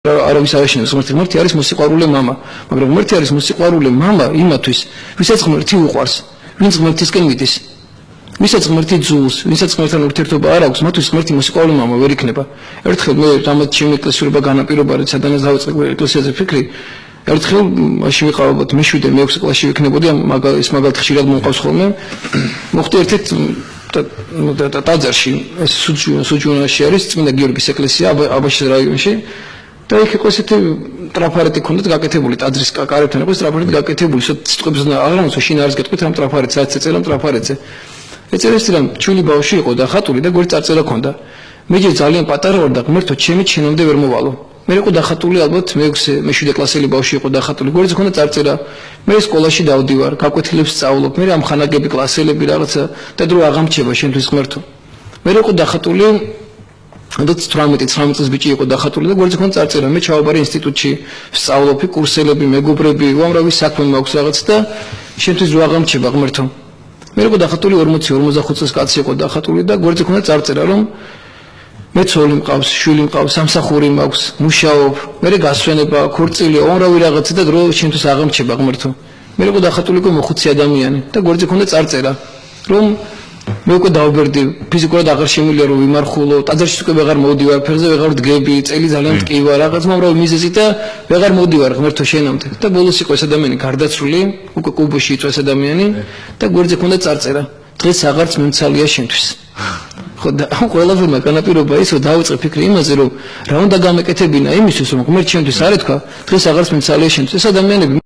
არავის არ აშენებს ღმერთი არის მოსიყვარული მამა, მაგრამ ღმერთი არის მოსიყვარული მამა იმათვის, ვისაც ღმერთი უყვარს, ვინც ღმერთისკენ მიდის. ვისაც ღმერთი ძულს, ვისაც ღმერთთან ურთიერთობა არ აქვს, მათთვის ღმერთი მოსიყვარული მამა ვერ იქნება. ერთხელ მე რამაც ჩემი ეკლესიურობა განაპირობა, რაც სადანაც დავიწყე ეკლესიაზე ფიქრი, ერთხელ მაშინ ვიყავ მე-7 მე-6 კლასში ვიქნებოდი, ეს მაგალითად ხშირად მომყავს ხოლმე. მოხდი ერთ-ერთ ტაძარში, ეს სუჯუნაში არის წმინდა გიორგის ეკლესია აბაშის რაიონში. და იქ იყო ესეთი ტრაფარეტი ქონდათ გაკეთებული ტაძრის კარებთან იყო ტრაფარეტი გაკეთებული სიტყვებს აღარანოცო შინ არის გეტყვით რამ ტრაფარეტს რაც ეწერა ტრაფარეტზე ეწერეს რომ ჩვენი ბავშვი იყო და ხატული და გვერდ წარწერა ქონდა მე ჯერ ძალიან პატარა ვარ და ღმერთო ჩემი ჩინამდე ვერ მოვალო მე იყო დახატული ალბათ მე-7 კლასელი ბავშვი იყო დახატული გვერდზე ქონდა წარწერა მე სკოლაში დავდივარ გაკვეთილებს სწავლობ მე ამ ხანაგები კლასელები რაღაცა და დრო აღამჩება შენთვის ღმერთო მე იყო დახატული და 18-19 წლის ბიჭი იყო დახატული და გვერდზე ქონდა წარწერა მე ჩავაბარე ინსტიტუტში სწავლობ კურსელები მეგობრები უამრავი საქმე მაქვს რაღაც და შენთვის რო აღამჩება ღმერთო მე იყო დახატული 40-45 წლის კაცი იყო დახატული და გვერდზე ქონდა წარწერა რომ მე ცოლი მყავს შვილი მყავს სამსახური მაქვს მუშაობ მე გასვენება ქორწილი უამრავი რაღაცა და დრო შენთვის აღამჩება ღმერთო მე იყო დახატული იყო მოხუცი ადამიანი და გვერდზე ქონდა წარწერა რომ მე უკვე დავბერდი ფიზიკურად აღარ შემიძლია რომ ვიმარხულო ტაძარში უკვე ვეღარ მოვდივარ ფეხზე ვეღარ ვდგები წელი ძალიან მტკივარ რაღაც მომრავი მიზეზი და ვეღარ მოვდივარ ღმერთო შენამდე და ბოლოს იყო ეს ადამიანი გარდაცვლილი უკვე კუბოში იწვეს ადამიანი და გვერდზე ქონდა წარწერა დღეს აღარც მემცალია შენთვის ხო და ყველაფერმა განაპირობა ისო დავიწყე ფიქრი იმაზე რომ რა უნდა გამეკეთებინა იმისთვის რომ ღმერთი შენთვის არ ეთქვა დღეს აღარც მემცალია შენთვის ეს ადამიანები